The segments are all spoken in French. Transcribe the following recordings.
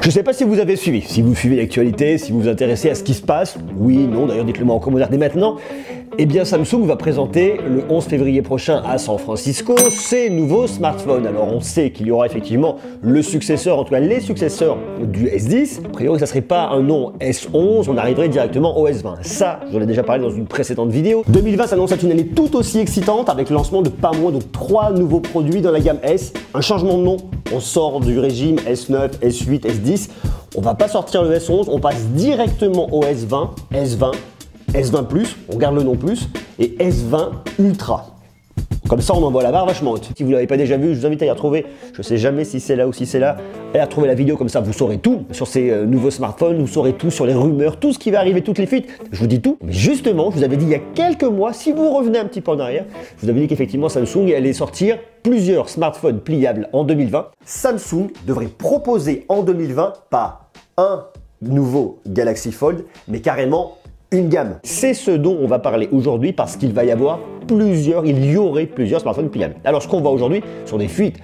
Je ne sais pas si vous avez suivi, si vous suivez l'actualité, si vous vous intéressez à ce qui se passe. Oui, non, d'ailleurs dites-le moi en commentaire dès maintenant. Eh bien Samsung va présenter le 11 février prochain à San Francisco ses nouveaux smartphones. Alors on sait qu'il y aura effectivement le successeur, en tout cas les successeurs du S10. A priori ça ne serait pas un nom S11, on arriverait directement au S20. Ça, j'en ai déjà parlé dans une précédente vidéo. 2020 s'annonce être une année tout aussi excitante avec le lancement de pas moins de 3 nouveaux produits dans la gamme S. Un changement de nom, on sort du régime S9, S8, S10. On va pas sortir le S11, on passe directement au S20, S20, S20 Plus, on garde le nom Plus, et S20 Ultra. Comme ça, on envoie la barre vachement haute. Si vous ne l'avez pas déjà vu, je vous invite à y retrouver. Je ne sais jamais si c'est là ou si c'est là. Et à retrouver la vidéo, comme ça, vous saurez tout sur ces nouveaux smartphones, vous saurez tout sur les rumeurs, tout ce qui va arriver, toutes les fuites. Je vous dis tout. Mais justement, je vous avais dit il y a quelques mois, si vous revenez un petit peu en arrière, je vous avais dit qu'effectivement, Samsung allait sortir plusieurs smartphones pliables en 2020. Samsung devrait proposer en 2020 pas un nouveau Galaxy Fold, mais carrément une gamme. C'est ce dont on va parler aujourd'hui parce qu'il va y avoir il y aurait plusieurs smartphones pliables. Alors ce qu'on voit aujourd'hui sur des fuites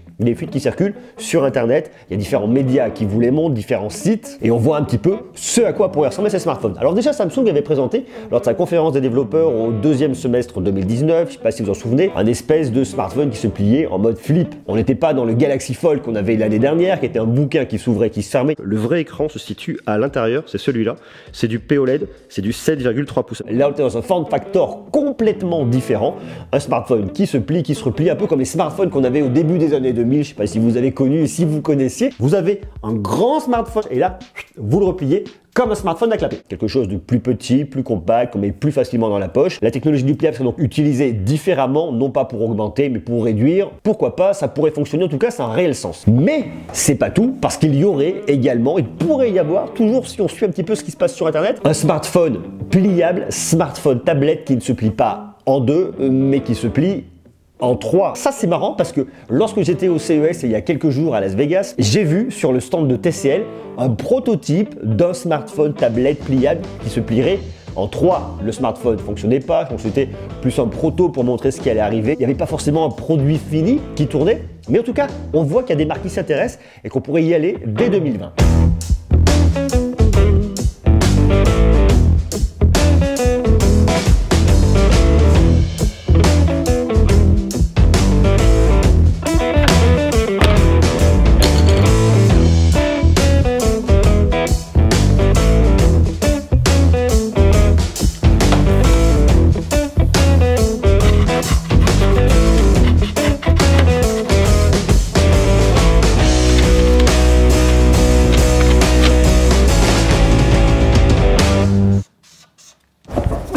qui circulent sur internet, il y a différents médias qui vous les montrent, différents sites, et on voit un petit peu ce à quoi pourraient ressembler ces smartphones. Alors déjà Samsung avait présenté lors de sa conférence des développeurs au deuxième semestre 2019, je ne sais pas si vous en souvenez, un espèce de smartphone qui se pliait en mode flip. On n'était pas dans le Galaxy Fold qu'on avait l'année dernière, qui était un bouquin qui s'ouvrait, qui se fermait. Le vrai écran se situe à l'intérieur, c'est celui-là, c'est du POLED, c'est du 7,3 pouces. Là on est dans un form factor complètement différent, un smartphone qui se plie, qui se replie, un peu comme les smartphones qu'on avait au début des années 2000, je ne sais pas si vous avez connu, si vous connaissiez. Vous avez un grand smartphone et là, vous le repliez comme un smartphone à clapper. Quelque chose de plus petit, plus compact, qu'on met plus facilement dans la poche. La technologie du pliable sera donc utilisée différemment, non pas pour augmenter, mais pour réduire. Pourquoi pas, ça pourrait fonctionner, en tout cas, c'est un réel sens. Mais c'est pas tout, parce qu'il y aurait également, il pourrait y avoir, toujours si on suit un petit peu ce qui se passe sur Internet, un smartphone pliable, smartphone tablette qui ne se plie pas en deux, mais qui se plie en 3. Ça c'est marrant parce que lorsque j'étais au CES il y a quelques jours à Las Vegas, j'ai vu sur le stand de TCL un prototype d'un smartphone tablette pliable qui se plierait en 3. Le smartphone ne fonctionnait pas, donc c'était plus un proto pour montrer ce qui allait arriver. Il n'y avait pas forcément un produit fini qui tournait, mais en tout cas, on voit qu'il y a des marques qui s'intéressent et qu'on pourrait y aller dès 2020.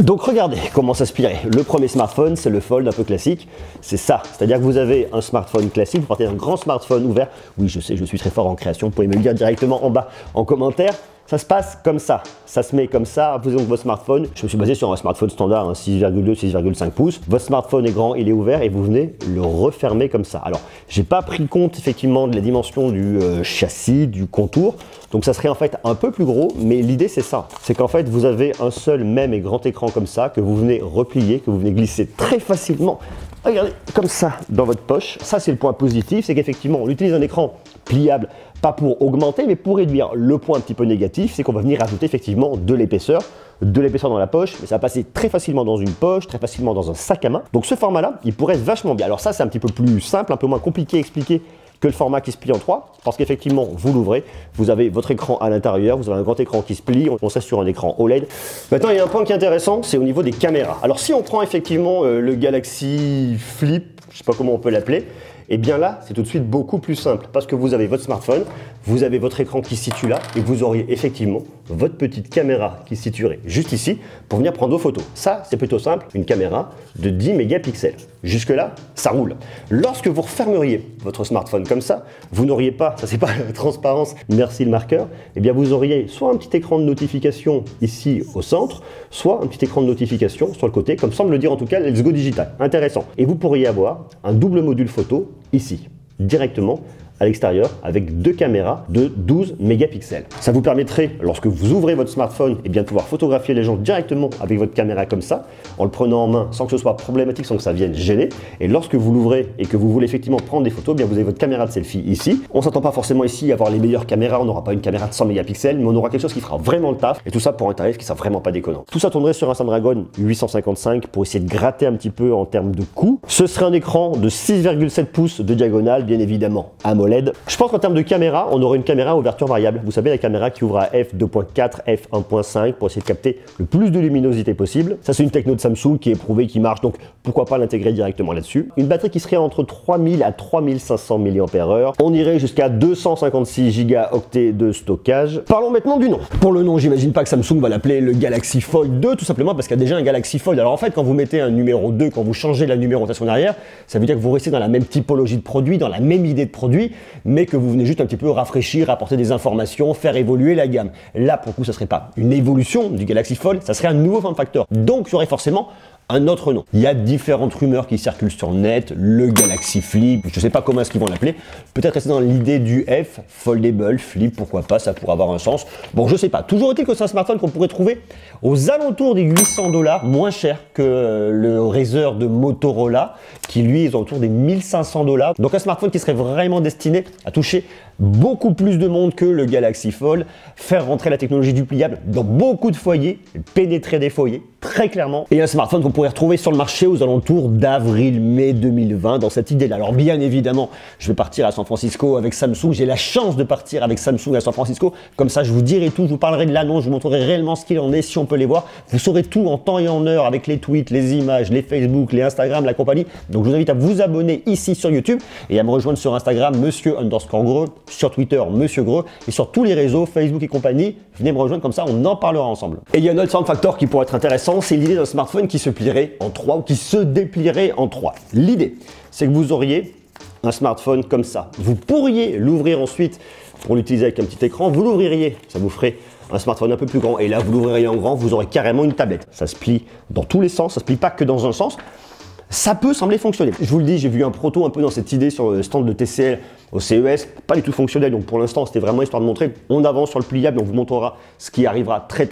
Donc regardez comment ça se plierait. Le premier smartphone, c'est le Fold un peu classique. C'est ça, c'est-à-dire que vous avez un smartphone classique, vous partez d'un grand smartphone ouvert. Oui, je sais, je suis très fort en création, vous pouvez me le dire directement en bas en commentaire. Ça se passe comme ça, ça se met comme ça, vous avez votre smartphone. Je me suis basé sur un smartphone standard, 6,2, 6,5 pouces. Votre smartphone est grand, il est ouvert et vous venez le refermer comme ça. Alors, j'ai pas pris compte effectivement de la dimension du châssis, du contour. Donc ça serait en fait un peu plus gros, mais l'idée c'est ça. C'est qu'en fait, vous avez un seul même et grand écran comme ça, que vous venez replier, que vous venez glisser très facilement. Regardez, comme ça, dans votre poche. Ça, c'est le point positif, c'est qu'effectivement, on utilise un écran pliable, pas pour augmenter, mais pour réduire. Le point un petit peu négatif, c'est qu'on va venir rajouter effectivement de l'épaisseur dans la poche, mais ça va passer très facilement dans une poche, très facilement dans un sac à main. Donc ce format-là, il pourrait être vachement bien. Alors ça, c'est un petit peu plus simple, un peu moins compliqué à expliquer que le format qui se plie en 3, parce qu'effectivement, vous l'ouvrez, vous avez votre écran à l'intérieur, vous avez un grand écran qui se plie, on reste sur un écran OLED. Maintenant, il y a un point qui est intéressant, c'est au niveau des caméras. Alors si on prend effectivement le Galaxy Flip, je ne sais pas comment on peut l'appeler, et bien là, c'est tout de suite beaucoup plus simple parce que vous avez votre smartphone, vous avez votre écran qui se situe là et vous auriez effectivement votre petite caméra qui se situerait juste ici pour venir prendre vos photos. Ça, c'est plutôt simple, une caméra de 10 mégapixels. Jusque-là, ça roule. Lorsque vous refermeriez votre smartphone comme ça, vous n'auriez pas, ça c'est pas la transparence, merci le marqueur, et bien vous auriez soit un petit écran de notification ici au centre, soit un petit écran de notification sur le côté, comme semble le dire en tout cas Let's Go Digital. Intéressant. Et vous pourriez avoir un double module photo ici, directement à l'extérieur avec deux caméras de 12 mégapixels. Ça vous permettrait, lorsque vous ouvrez votre smartphone, de pouvoir photographier les gens directement avec votre caméra comme ça, en le prenant en main sans que ce soit problématique, sans que ça vienne gêner. Et lorsque vous l'ouvrez et que vous voulez effectivement prendre des photos, vous avez votre caméra de selfie ici. On ne s'attend pas forcément ici à avoir les meilleures caméras, on n'aura pas une caméra de 100 mégapixels, mais on aura quelque chose qui fera vraiment le taf, et tout ça pour un tarif qui sera vraiment pas déconnant. Tout ça tournerait sur un Snapdragon 855 pour essayer de gratter un petit peu en termes de coût. Ce serait un écran de 6,7 pouces de diagonale, bien évidemment AMOLED. Je pense qu'en termes de caméra, on aurait une caméra à ouverture variable. Vous savez, la caméra qui ouvre à f2.4, f1.5 pour essayer de capter le plus de luminosité possible. Ça, c'est une techno de Samsung qui est prouvée, qui marche, donc pourquoi pas l'intégrer directement là-dessus. Une batterie qui serait entre 3000 à 3500 mAh. On irait jusqu'à 256 Go de stockage. Parlons maintenant du nom. Pour le nom, j'imagine pas que Samsung va l'appeler le Galaxy Fold 2, tout simplement parce qu'il y a déjà un Galaxy Fold. Alors en fait, quand vous mettez un numéro 2, quand vous changez la numérotation derrière, ça veut dire que vous restez dans la même typologie de produit, dans la même idée de produit, mais que vous venez juste un petit peu rafraîchir, apporter des informations, faire évoluer la gamme. Là, pour le coup, ça serait pas une évolution du Galaxy Fold, ça serait un nouveau form factor. Donc, il y aurait forcément un autre nom. Il y a différentes rumeurs qui circulent sur le net, le Galaxy Flip, je ne sais pas comment est-ce qu'ils vont l'appeler, peut-être rester dans l'idée du F, Foldable, Flip, pourquoi pas, ça pourrait avoir un sens. Bon, je sais pas, toujours est-il que c'est un smartphone qu'on pourrait trouver aux alentours des 800 $, moins cher que le Razr de Motorola, qui lui est autour des 1500 $. Donc un smartphone qui serait vraiment destiné à toucher beaucoup plus de monde que le Galaxy Fold, faire rentrer la technologie du pliable dans beaucoup de foyers, pénétrer des foyers, très clairement, et un smartphone qu'on pourrait retrouver sur le marché aux alentours d'avril-mai 2020 dans cette idée-là. Alors bien évidemment, je vais partir à San Francisco avec Samsung, j'ai la chance de partir avec Samsung à San Francisco, comme ça je vous dirai tout, je vous parlerai de l'annonce, je vous montrerai réellement ce qu'il en est, si on peut les voir, vous saurez tout en temps et en heure avec les tweets, les images, les Facebook, les Instagram, la compagnie. Donc je vous invite à vous abonner ici sur YouTube et à me rejoindre sur Instagram, monsieur_Greux, sur Twitter, Monsieur Greux, et sur tous les réseaux, Facebook et compagnie. Venez me rejoindre, comme ça on en parlera ensemble. Et il y a un autre form factor qui pourrait être intéressant, c'est l'idée d'un smartphone qui se plierait en 3 ou qui se déplierait en 3. L'idée, c'est que vous auriez un smartphone comme ça. Vous pourriez l'ouvrir ensuite pour l'utiliser avec un petit écran, vous l'ouvririez, ça vous ferait un smartphone un peu plus grand, et là vous l'ouvririez en grand, vous aurez carrément une tablette. Ça se plie dans tous les sens, ça se plie pas que dans un sens. Ça peut sembler fonctionner. Je vous le dis, j'ai vu un proto un peu dans cette idée sur le stand de TCL au CES, pas du tout fonctionnel, donc pour l'instant c'était vraiment histoire de montrer. On avance sur le pliable, on vous montrera ce qui arrivera très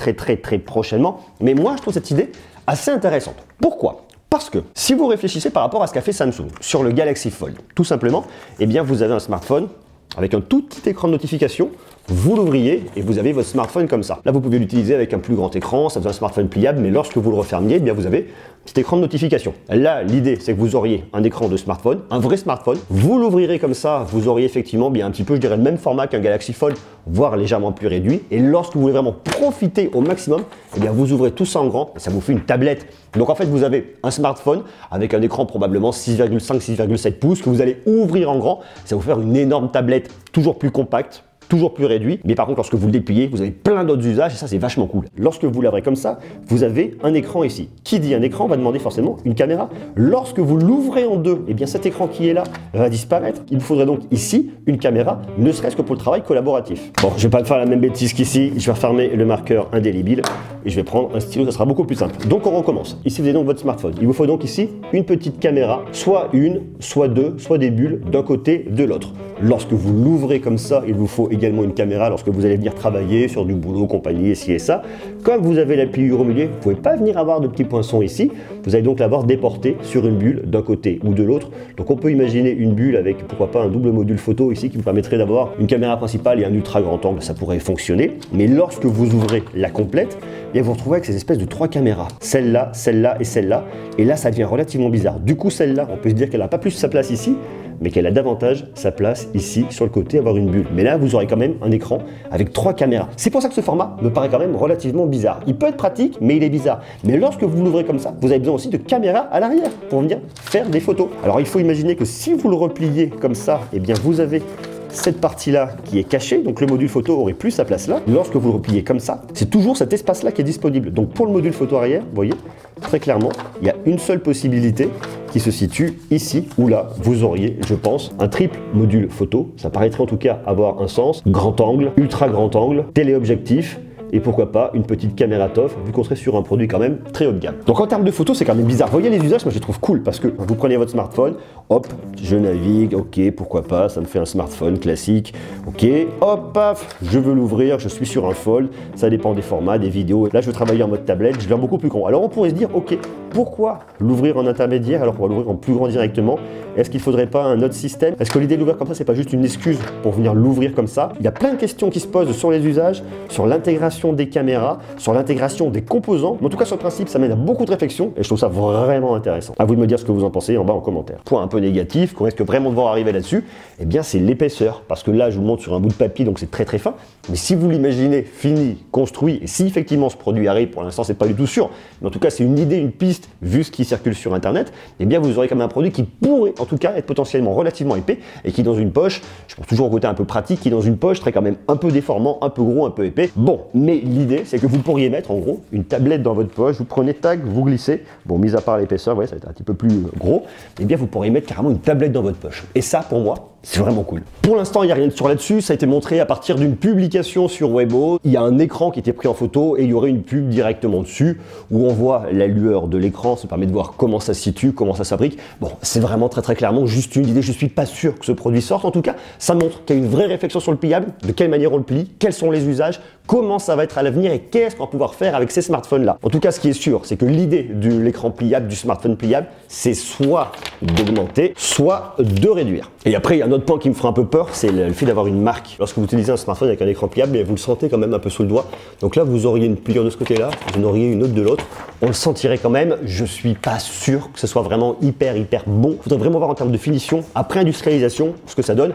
prochainement. Mais moi je trouve cette idée assez intéressante. Pourquoi ? Parce que si vous réfléchissez par rapport à ce qu'a fait Samsung sur le Galaxy Fold, tout simplement, eh bien vous avez un smartphone avec un tout petit écran de notification, vous l'ouvriez et vous avez votre smartphone comme ça. Là, vous pouvez l'utiliser avec un plus grand écran, ça fait un smartphone pliable, mais lorsque vous le refermiez, eh bien vous avez un petit écran de notification. Là, l'idée, c'est que vous auriez un écran de smartphone, un vrai smartphone, vous l'ouvrirez comme ça, vous auriez effectivement bien un petit peu, je dirais, le même format qu'un Galaxy Fold, voire légèrement plus réduit. Et lorsque vous voulez vraiment profiter au maximum, eh bien vous ouvrez tout ça en grand et ça vous fait une tablette. Donc en fait, vous avez un smartphone avec un écran probablement 6,5, 6,7 pouces que vous allez ouvrir en grand. Ça va vous faire une énorme tablette, toujours plus compacte, toujours plus réduit, mais par contre lorsque vous le dépliez, vous avez plein d'autres usages et ça c'est vachement cool. Lorsque vous l'ouvrez comme ça, vous avez un écran ici. Qui dit un écran va demander forcément une caméra. Lorsque vous l'ouvrez en deux, et bien cet écran qui est là va disparaître. Il vous faudrait donc ici une caméra, ne serait-ce que pour le travail collaboratif. Bon, je vais pas faire la même bêtise qu'ici, je vais refermer le marqueur indélébile et je vais prendre un stylo, ça sera beaucoup plus simple. Donc on recommence. Ici vous avez donc votre smartphone. Il vous faut donc ici une petite caméra, soit une, soit deux, soit des bulles d'un côté, de l'autre. Lorsque vous l'ouvrez comme ça, il vous faut également une caméra lorsque vous allez venir travailler sur du boulot, compagnie, ci et ça. Comme vous avez la pliure au milieu, vous ne pouvez pas venir avoir de petits poinçons ici. Vous allez donc l'avoir déporté sur une bulle d'un côté ou de l'autre. Donc on peut imaginer une bulle avec pourquoi pas un double module photo ici qui vous permettrait d'avoir une caméra principale et un ultra grand angle, ça pourrait fonctionner. Mais lorsque vous ouvrez la complète, et vous vous retrouvez avec ces espèces de 3 caméras. Celle-là, celle-là et celle-là. Et là, ça devient relativement bizarre. Du coup, celle-là, on peut se dire qu'elle n'a pas plus sa place ici, mais qu'elle a davantage sa place ici, sur le côté, avoir une bulle. Mais là, vous aurez quand même un écran avec 3 caméras. C'est pour ça que ce format me paraît quand même relativement bizarre. Il peut être pratique, mais il est bizarre. Mais lorsque vous l'ouvrez comme ça, vous avez besoin aussi de caméras à l'arrière pour venir faire des photos. Alors, il faut imaginer que si vous le repliez comme ça, eh bien, vous avez cette partie-là qui est cachée, donc le module photo aurait plus sa place là. Lorsque vous le repliez comme ça, c'est toujours cet espace-là qui est disponible. Donc pour le module photo arrière, vous voyez, très clairement, il y a une seule possibilité qui se situe ici, où là, vous auriez, je pense, un triple module photo. Ça paraîtrait en tout cas avoir un sens. Grand angle, ultra grand angle, téléobjectif, et pourquoi pas une petite caméra TOF, vu qu'on serait sur un produit quand même très haut de gamme. Donc en termes de photos, c'est quand même bizarre. Vous voyez les usages, moi je les trouve cool, parce que vous prenez votre smartphone, hop, je navigue, ok, pourquoi pas, ça me fait un smartphone classique, ok, hop, paf, je veux l'ouvrir, je suis sur un fold, ça dépend des formats, des vidéos. Là je veux travailler en mode tablette, je l'ai beaucoup plus grand. Alors on pourrait se dire, ok, pourquoi l'ouvrir en intermédiaire alors qu'on va l'ouvrir en plus grand directement? Est-ce qu'il ne faudrait pas un autre système? Est-ce que l'idée de l'ouvrir comme ça, c'est pas juste une excuse pour venir l'ouvrir comme ça? Il y a plein de questions qui se posent sur les usages, sur l'intégration des caméras, sur l'intégration des composants. Mais en tout cas, sur le principe, ça mène à beaucoup de réflexions et je trouve ça vraiment intéressant. À vous de me dire ce que vous en pensez en bas en commentaire. Point un peu négatif, qu'on risque vraiment de voir arriver là-dessus, eh bien c'est l'épaisseur. Parce que là, je vous montre sur un bout de papier, donc c'est très fin. Mais si vous l'imaginez fini, construit, et si effectivement ce produit arrive, pour l'instant, c'est pas du tout sûr, mais en tout cas, c'est une idée, une piste, vu ce qui circule sur Internet, eh bien vous aurez comme un produit qui pourrait en tout cas être potentiellement relativement épais et qui dans une poche, je pense toujours au côté un peu pratique, qui dans une poche serait quand même un peu déformant, un peu gros, un peu épais. Bon, mais l'idée c'est que vous pourriez mettre en gros une tablette dans votre poche, vous prenez tac, vous glissez, bon mis à part l'épaisseur, ouais, ça va être un petit peu plus gros, eh bien vous pourriez mettre carrément une tablette dans votre poche. Et ça pour moi, c'est vraiment cool. Pour l'instant, il n'y a rien de sûr là-dessus, ça a été montré à partir d'une publication sur Weibo. Il y a un écran qui était pris en photo et il y aurait une pub directement dessus où on voit la lueur de l'écran, ça permet de voir comment ça se situe, comment ça s'abrique. Bon, c'est vraiment très clairement juste une idée, je suis pas sûr que ce produit sorte. En tout cas, ça montre qu'il y a une vraie réflexion sur le pliable, de quelle manière on le plie, quels sont les usages, comment ça va être à l'avenir et qu'est-ce qu'on va pouvoir faire avec ces smartphones-là. En tout cas, ce qui est sûr, c'est que l'idée de l'écran pliable, du smartphone pliable, c'est soit d'augmenter, soit de réduire. Et après, il y a un autre point qui me fera un peu peur, c'est le fait d'avoir une marque. Lorsque vous utilisez un smartphone avec un écran pliable, vous le sentez quand même un peu sous le doigt. Donc là, vous auriez une pliure de ce côté-là, vous en auriez une autre de l'autre. On le sentirait quand même. Je suis pas sûr que ce soit vraiment hyper bon. Il faudrait vraiment voir en termes de finition, après industrialisation, ce que ça donne.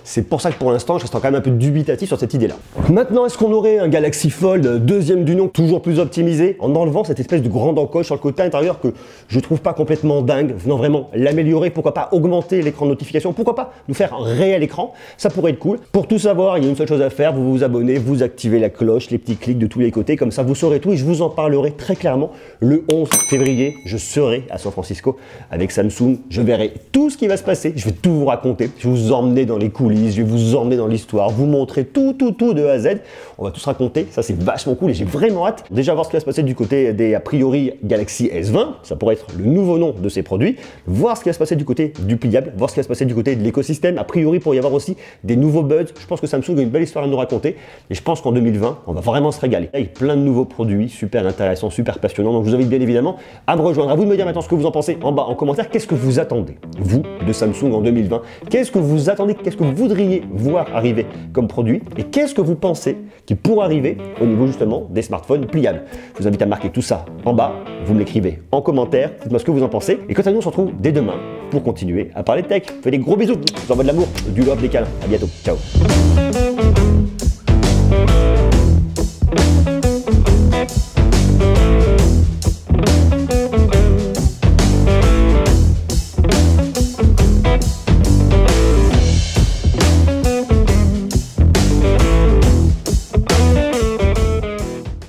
C'est pour ça que pour l'instant, je reste quand même un peu dubitatif sur cette idée-là. Maintenant, est-ce qu'on aurait un Galaxy Fold deuxième du nom, toujours plus optimisé, en enlevant cette espèce de grande encoche sur le côté intérieur que je trouve pas complètement dingue, venant vraiment l'améliorer, pourquoi pas augmenter l'écran de notification, pourquoi pas nous faire un réel écran, ça pourrait être cool. Pour tout savoir, il y a une seule chose à faire, vous vous abonnez, vous activez la cloche, les petits clics de tous les côtés, comme ça vous saurez tout et je vous en parlerai très clairement le 11 février. Je serai à San Francisco avec Samsung, je verrai tout ce qui va se passer, je vais tout vous raconter, je vais vous emmener dans les coulisses, je vais vous emmener dans l'histoire, vous montrer tout de A à Z. On va tout se raconter, ça c'est vachement cool et j'ai vraiment hâte déjà voir ce qui va se passer du côté des a priori Galaxy S20, ça pourrait être le nouveau nom de ces produits, voir ce qui va se passer du côté du pliable, voir ce qui va se passer du côté de l'écosystème, a priori pour y avoir aussi des nouveaux buds. Je pense que Samsung a une belle histoire à nous raconter et je pense qu'en 2020, on va vraiment se régaler avec plein de nouveaux produits super intéressants, super passionnants. Donc je vous invite bien évidemment à me rejoindre, à vous de me dire maintenant ce que vous en pensez en bas en commentaire. Qu'est-ce que vous attendez, vous, de Samsung en 2020? Qu'est-ce que vous attendez, qu'est-ce que vous voudriez voir arriver comme produit et qu'est-ce que vous pensez qui pourrait arriver au niveau justement des smartphones pliables? Je vous invite à marquer tout ça en bas, vous me l'écrivez en commentaire, dites-moi ce que vous en pensez et quant à nous on se retrouve dès demain pour continuer à parler de tech. Faites des gros bisous, je vous envoie de l'amour, du love, des câlins, à bientôt, ciao.